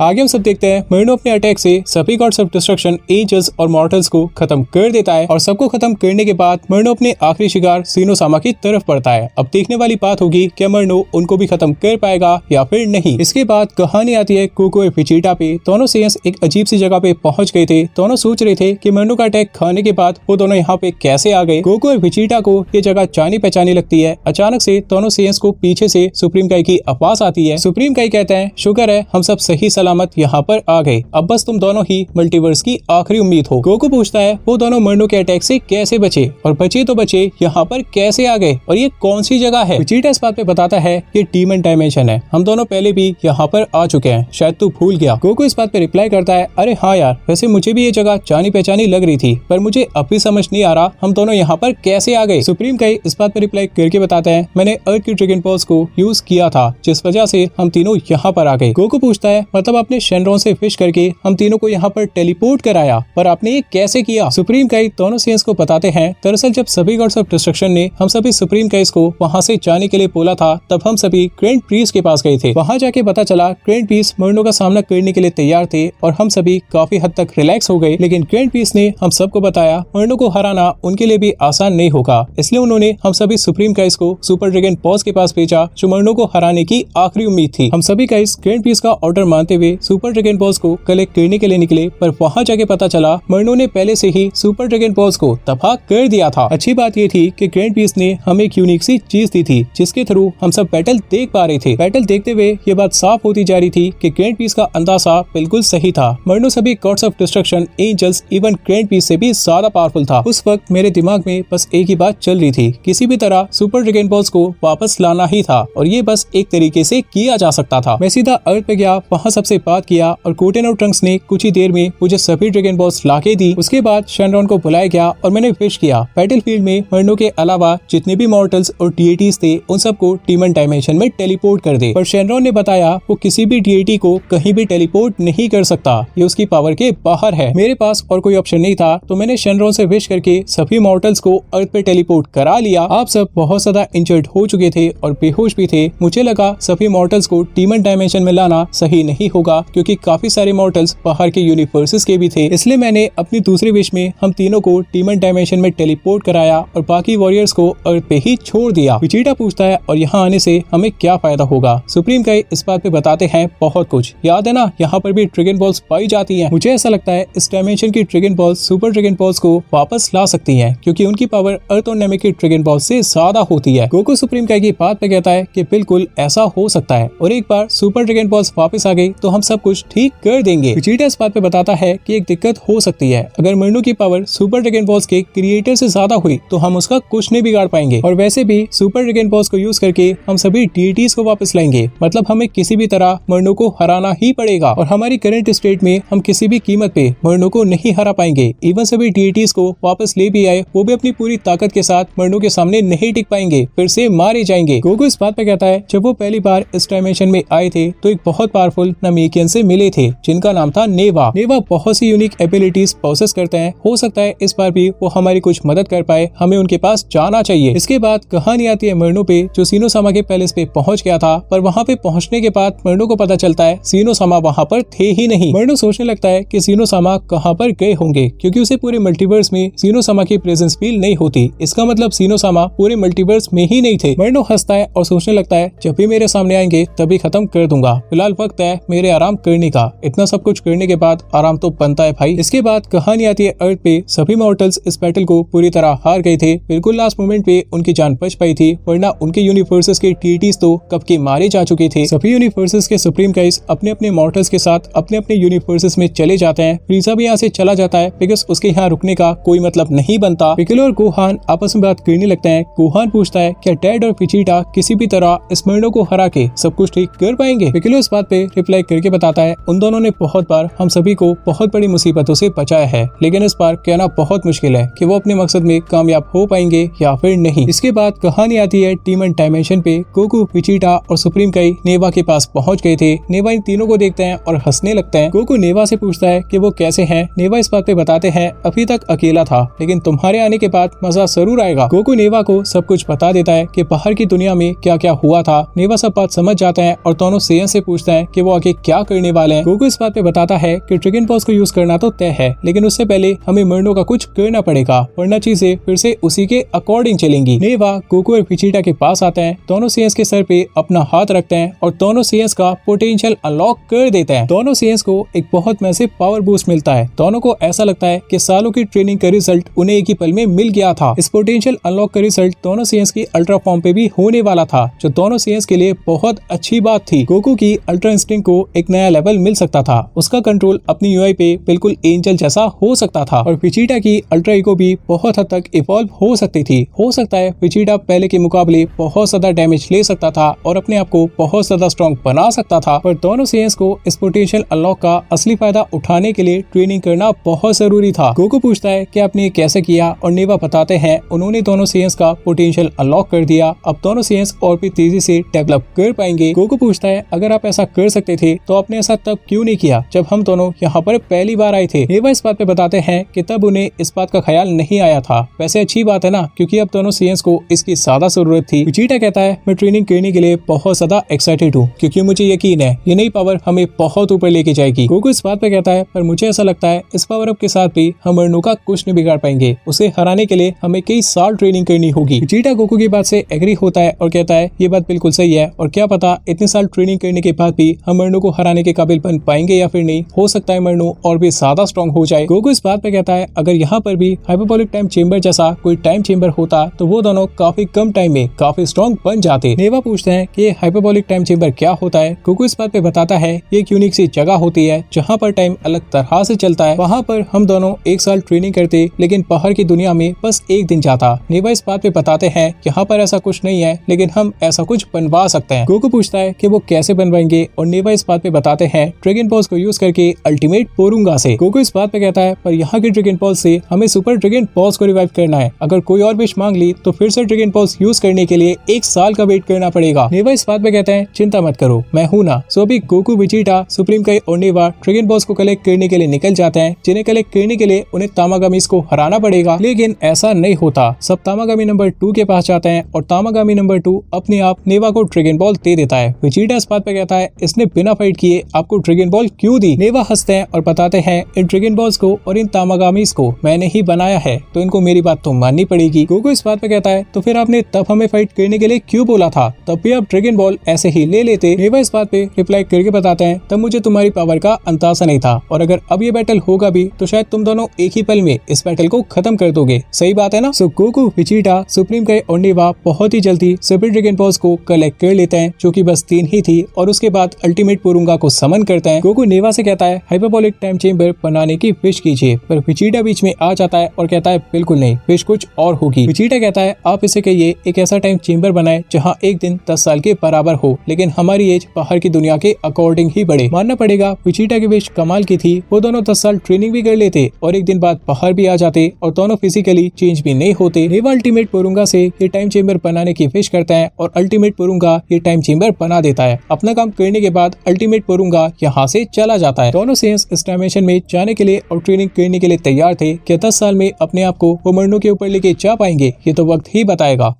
आगे हम सब देखते हैं मरनो अपने अटैक से सभी गॉड्स ऑफ डिस्ट्रक्शन, एंजल्स और मॉर्टल्स को खत्म कर देता है और सबको खत्म करने के बाद मरनो अपने आखिरी शिकार सीनोसामा की तरफ बढ़ता है। अब देखने वाली बात होगी क्या मरनो उनको भी खत्म कर पाएगा या फिर नहीं। इसके बाद कहानी आती है कोको और विजिटा पे। दोनों सेयंस एक अजीब सी जगह पे पहुंच गए थे। दोनों सोच रहे थे कि मरनो का अटैक खाने के बाद वो दोनों यहाँ पे कैसे आ गए। कोको और विजिटा को ये जगह जानी पहचानी लगती है। अचानक से दोनों सेयंस को पीछे से सुप्रीम काई की आवाज आती है। सुप्रीम काई कहते हैं शुक्र है हम सब सही सलामत यहाँ पर आ गए, अब बस तुम दोनों ही मल्टीवर्स की आखिरी उम्मीद हो। कोको पूछता है वो दोनों मरनो के अटैक से कैसे बचे और बचे तो बचे, यहाँ पर कैसे आ गए और ये कौन सी जगह है। विजिटा इस बात पे बताता है ये डीमन डायमेंशन है, हम दोनों पहले भी यहाँ पर आ चुके हैं, शायद तू भूल गया। कोको इस बात पे रिप्लाई करता है अरे हाँ यार, वैसे मुझे भी ये जगह जानी पहचानी लग रही थी पर मुझे अब भी समझ नहीं आ रहा हम दोनों यहाँ पर कैसे आ गए। सुप्रीम काई इस बात पे रिप्लाई करके बताते हैं मैंने अर्थ की ड्रैगन पॉल्स को यूज किया था जिस वजह से हम तीनों यहाँ पर आ गए। कोको पूछता है मतलब आपने शेनरॉन से फिश करके हम तीनों को यहाँ पर टेलीपोर्ट कराया, पर आपने ये कैसे किया। सुप्रीम काई दोनों सेयंस को बताते हैं दरअसल जब सभी गॉड्स ऑफ डिस्ट्रक्शन ने हम सभी सुप्रीम काइस को वहाँ से जाने के लिए बोला था तब हम सभी ग्रैंड प्रीस्ट के पास गए थे। वहाँ जाके पता चला ग्रैंड प्रीस्ट मरनो का सामना करने के लिए तैयार थे और हम सभी काफी हद तक रिलैक्स हो गए, लेकिन ग्रैंड प्रीस्ट ने हम सबको बताया मरनो को हराना उनके लिए भी आसान नहीं होगा, इसलिए उन्होंने हम सभी सुप्रीम काइस को सुपर ड्रैगन पॉज के पास भेजा जो मरनो को हराने की आखिरी उम्मीद थी। हम सभी काइस ग्रैंड प्रीस्ट का ऑर्डर मानते हुए सुपर ड्रैगन पॉज को कलेक्ट करने के लिए निकले, पर वहाँ जाके पता चला मरनो ने पहले से ही सुपर ड्रैगन पॉज को तबाह कर दिया था। अच्छी बात ये थी कि ग्रैंड प्रीस्ट ने हमें एक यूनिक सी चीज दी थी जिसके थ्रू हम सब बैटल देख पा रहे थे। बैटल देखते हुए ये बात साफ होती जा रही थी कि ग्रैंड प्रीस्ट का अंदाजा बिल्कुल सही था। मरनो सभी gods of destruction, angels, even grand priest से भी ज्यादा पावरफुल था। उस वक्त मेरे दिमाग में बस एक ही बात चल रही थी, किसी भी तरह सुपर ड्रैगन पॉज को वापस लाना ही था और ये बस एक तरीके से किया जा सकता था। मैं सीधा अर्थ पे गया, वहाँ सबसे बात किया और कोटेन और ट्रंक्स ने कुछ ही देर में मुझे सभी ड्रैगन बॉल्स लाके दी। उसके बाद शेनरॉन को बुलाया गया और मैंने फिश किया। बैटलफील्ड में मरनो के अलावा जितने भी मॉर्टल्स और डीएटीज थे उन सबको डीमन डायमेंशन में टेलीपोर्ट कर दे, पर शेनरॉन ने बताया वो किसी भी डीएटी को कहीं भी टेलीपोर्ट नहीं कर सकता, ये उसकी पावर के बाहर है। मेरे पास और कोई ऑप्शन नहीं था तो मैंने शेनरॉन से विश करके सभी मॉर्टल्स को अर्थ पे टेलीपोर्ट करा लिया। आप सब बहुत ज्यादा इंजर्ड हो चुके थे और बेहोश भी थे। मुझे लगा सभी मॉर्टल्स को डीमन डायमेंशन में लाना सही नहीं होगा क्योंकि काफी सारे मॉर्टल्स बाहर के यूनिवर्सेस के भी थे, इसलिए मैंने अपनी दूसरी विश में हम तीनों को डीमन डायमेंशन में टेलीपोर्ट कराया और बाकी वॉरियर्स को अर्थ पे ही छोड़ दिया। विजिटा पूछता है और यहाँ आने से हमें क्या फायदा होगा। सुप्रीम काई इस बात पे बताते हैं बहुत कुछ, याद है ना यहाँ पर भी ड्रैगन बॉल्स पाई जाती हैं। मुझे ऐसा लगता है इस डायमेंशन की dragon balls super dragon balls को वापस ला सकती हैं क्योंकि उनकी पावर अर्थ और नेमिक की ड्रैगन बॉल्स से ज्यादा होती है। कोको सुप्रीम काई की बात पे कहता है कि बिल्कुल ऐसा हो सकता है और एक बार सुपर ड्रैगन बॉल्स वापस आ गई तो हम सब कुछ ठीक कर देंगे। विजिटा इस बात पे बताता है कि एक दिक्कत हो सकती है, अगर मरनो की पावर सुपर ड्रैगन बॉल्स के क्रिएटर से ज्यादा हुई तो हम उसका कुछ नहीं बिगाड़ पाएंगे और वैसे भी सुपर ड्रैगन बॉल्स को यूज करके हम सभी डीटीज को वापस लाएंगे, मतलब हमें किसी भी तरह मरनो को हराना ही पड़ेगा और हमारी करंट स्टेट में हम किसी भी कीमत पे मरनो को नहीं हरा पाएंगे। इवन सभी डीटीज को वापस ले भी आए वो भी अपनी पूरी ताकत के साथ मरनो के सामने नहीं टिक पाएंगे, फिर से मारे जाएंगे। गोगो इस बात पे कहता है जब वो पहली बार इस डायमेंशन में आए थे तो एक बहुत पावरफुल नामेकियन से मिले थे जिनका नाम था नेवा। नेवा बहुत सी यूनिक एबिलिटीज प्रोसेस करते हैं, हो सकता है इस बार भी वो हमारी कुछ मदद कर पाए, हमें उनके पास जाना चाहिए। इसके बाद कहानी आती है मरनो पे जो सीनोसामा के पैलेस पे पहुंच गया था, पर वहाँ पे पहुंचने के बाद मरनो को पता चलता है सीनोसामा वहाँ पर थे ही नहीं। मरनो सोचने लगता है कि सीनोसामा कहाँ पर गए होंगे क्योंकि उसे पूरे मल्टीवर्स में सीनोसामा की प्रेजेंस फील नहीं होती, इसका मतलब सीनोसामा पूरे मल्टीवर्स में ही नहीं थे। मरनो हंसता है और सोचने लगता है जब भी मेरे सामने आएंगे तभी खत्म कर दूंगा, फिलहाल वक्त है मेरे आराम करने का। इतना सब कुछ करने के बाद आराम तो बनता है भाई। इसके बाद कहानी आती है अर्थ पे सभी मॉर्टल्स इस बैटल को पूरी तरह हार गए थे, बिल्कुल लास्ट मोमेंट पे उनकी जान बच पाई थी, वरना उनके यूनिवर्सेस के डीटीज तो कब के मारे जा चुके थे। सभी यूनिवर्सेस के सुप्रीम काइस अपने अपने मॉर्टल्स के साथ अपने अपने यूनिवर्सेस में चले जाते हैं। फ्रीजा भी यहाँ से चला जाता है बिकॉज उसके यहाँ रुकने का कोई मतलब नहीं बनता। पिकोलो और गोहान आपस में बात करने लगते हैं। गोहान पूछता है क्या डैड और विजिटा किसी भी तरह इस मरनो को हरा के सब कुछ ठीक कर पाएंगे। पिकोलो इस बात पे रिप्लाई करके बताता है उन दोनों ने बहुत बार हम सभी को बहुत बड़ी मुसीबतों से बचाया है, लेकिन इस बार कहना बहुत मुश्किल है कि वो अपने मकसद में कामयाब हो पाएंगे या फिर नहीं। इसके बाद कहानी आती है डीमन डायमेंशन पे। गोकू, विजिटा और सुप्रीम काई नेवा के पास पहुंच गए थे। नेवा इन तीनों को देखते हैं और हंसने लगता है। गोकू नेवा से पूछता है कि वो कैसे हैं। नेवा इस बात पे बताते हैं अभी तक अकेला था, लेकिन तुम्हारे आने के बाद मजा जरूर आएगा। गोकू नेवा को सब कुछ बता देता है कि बाहर की दुनिया में क्या क्या हुआ था। नेवा सब बात समझ जाता है और दोनों सेयन से पूछता है कि वो आगे क्या करने वाले हैं। गोकू इस बात पे बताता है कि ड्रैगन पॉज को यूज करना तो तय है, लेकिन उससे पहले हमें मरनो का कुछ करना पड़ेगा, वरना चीजें फिर से उसी के अकॉर्डिंग चलेंगी। नेवा गोकू और विजिटा के पास आते हैं, दोनों सीएस के सर पे अपना हाथ रखते हैं और दोनों सीएस का पोटेंशियल अनलॉक कर देते हैं। दोनों सीएस को एक बहुत मैसिव पावर बूस्ट मिलता है। दोनों को ऐसा लगता है कि सालों की ट्रेनिंग का रिजल्ट उन्हें एक ही पल में मिल गया था। इस पोटेंशियल अनलॉक का रिजल्ट दोनों सीएस की अल्ट्रा फॉर्म पे भी होने वाला था, जो दोनों सीएस के लिए बहुत अच्छी बात थी। गोकू की अल्ट्रा इंस्टिंक्ट को एक नया लेवल मिल सकता था, उसका कंट्रोल अपनी यूआई पे बिल्कुल एंजल जैसा हो सकता था और विजिटा की अल्ट्रा ईगो भी बहुत हद तक इवॉल्व हो सकती थी। हो सकता है विजिटा पहले के मुकाबले बहुत ज्यादा डैमेज ले सकता था और अपने आप को बहुत ज्यादा स्ट्रॉन्ग बना सकता था, पर दोनों सीएस को इस पोटेंशियल अनलॉक का असली फायदा उठाने के लिए ट्रेनिंग करना बहुत जरूरी था। गोकू पूछता है कि आपने ये कैसे किया और नेवा बताते हैं उन्होंने दोनों सीएस का पोटेंशियल अनलॉक कर दिया, अब दोनों सीएस और भी तेजी से डेवलप कर पाएंगे। गोकू पूछता है अगर आप ऐसा कर सकते थे तो आपने ऐसा तब क्यों नहीं किया जब हम दोनों यहाँ पर पहली बार आए थे। नेवा इस बात पे बताते हैं कि तब उन्हें इस बात का ख्याल नहीं आया था। वैसे अच्छी बात है ना, क्योंकि अब दोनों सीएस को इसकी ज्यादा जरूरत थी। विजिटा कहता है मैं ट्रेनिंग करने के लिए बहुत ज्यादा एक्साइटेड हूँ, क्योंकि मुझे यकीन है ये नई पावर हमें बहुत ऊपर लेके जाएगी। गोकू इस बात पे कहता है पर मुझे ऐसा लगता है इस पावर अप के साथ भी हम मरनो का कुछ नहीं बिगाड़ पाएंगे, उसे हराने के लिए हमें कई साल ट्रेनिंग करनी होगी। विजिटा गोकू की बात से एग्री होता है और कहता है ये बात बिल्कुल सही है और क्या पता इतने साल ट्रेनिंग करने के बाद भी हम मरनो को हराने के काबिल बन पाएंगे या फिर नहीं, हो सकता है मरनो और भी ज्यादा स्ट्रॉन्ग हो जाए। गोकू इस बात पे कहता है अगर यहाँ पर भी हाइपरबोलिक टाइम चेंबर जैसा कोई टाइम चेंबर होता तो वो दोनों काफी कम टाइम में काफी स्ट्रॉन्ग बन जाते। नेवा पूछते हैं कि हाइपरबोलिक टाइम चेंबर क्या होता है। गोकू इस बात पे बताता है ये एक यूनिक सी जगह होती है जहाँ पर टाइम अलग तरह से चलता है। वहाँ पर हम दोनों एक साल ट्रेनिंग करते, लेकिन बाहर की दुनिया में बस एक दिन जाता। नेवा इस बात पे बताते हैं यहाँ पर ऐसा कुछ नहीं है, लेकिन हम ऐसा कुछ बनवा सकते हैं। गोकू पूछता है कि वो कैसे बनवाएंगे और नेवा इस बात पे बताते हैं ड्रैगन पॉज को यूज करके अल्टीमेट पोरुंगा से। गोकू इस बात पे कहता है पर यहाँ की ड्रैगन पॉज से हमें सुपर ड्रैगन पॉज को रिवाइव करना है, अगर कोई और विश मांग ली तो फिर से ड्रैगन पॉज यूज करने के लिए एक साल का वेट करना पड़ेगा। नेवा इस बात पे कहते हैं चिंता मत करो, मैं हूँ ना। सो अभी गोकू, विजिटा, सुप्रीम काई और नेवा ड्रैगन पॉज को कलेक्ट करने के लिए निकल जाते हैं, जिन्हें कलेक्ट करने के लिए उन्हें तामागामीज को हराना पड़ेगा, लेकिन ऐसा नहीं होता। सब तामागामी नंबर 2 के पास जाते हैं और तामागामी नंबर 2 अपने आप नेवा को ड्रैगन बॉल दे देता है। विजिटा इस बात पे कहता है इसने बिना फाइट किए आपको ड्रैगन बॉल क्यों दी। नेवा हंसते हैं और बताते हैं इन ड्रैगन बॉल्स को और इन तामागामीज को मैंने ही बनाया है, तो इनको मेरी बात तो माननी पड़ेगी। गोकू इस बात पे कहता है तो फिर आपने तब हमें फाइट करने के लिए क्यों बोला था, तब भी आप ड्रैगन बॉल ऐसे ही ले लेते। नेवा इस बात पे रिप्लाई करके बताते हैं तब मुझे तुम्हारी पावर का अंदाजा नहीं था, और अगर अब ये बैटल होगा भी तो शायद तुम दोनों एक ही पल में इस बैटल को खत्म कर दोगे। सही बात है ना। सो गोकू, विजिटा, सुप्रीम काई और नेवा बहुत ही जल्दी सुपर ड्रैगन बॉल्स को कलेक्ट कर लेते हैं, जो कि बस 3 ही थी, और उसके बाद अल्टीमेट पोरुंगा को समन करते हैं। गोकू नेवा से कहता है हाइपरबोलिक टाइम चेंबर बनाने की विश कीजिए, पर विजिटा बीच में आ जाता है और कहता है बिल्कुल नहीं, विश कुछ और होगी। विजिटा कहता है आप इसे कहिए एक ऐसा टाइम चेंबर बनाए जहाँ एक दिन 10 साल के बराबर हो, लेकिन हमारी एज बाहर की दुनिया के अकॉर्डिंग ही बढ़े। मानना पड़ेगा विजिटा की विश कमाल की थी, वो दोनों 10 साल ट्रेनिंग भी कर लेते और एक दिन बाद बाहर भी आ जाते और दोनों फिजिकली चेंज भी नहीं होते। नेवा अल्टीमेट पोरुंगा से ये टाइम चेंबर बनाने की विश करता है और अल्टीमेट पोरुंगा ये टाइम चेंबर बना देता है। अपना काम करने के बाद अल्टीमेट पोरुंगा यहाँ से चला जाता है। दोनों सेंस इस डायमेंशन में जाने के लिए और ट्रेनिंग करने के लिए तैयार थे। क्या 10 साल में अपने आप को वो मरनो के ऊपर लेके जा पाएंगे, ये तो वक्त ही बताएगा।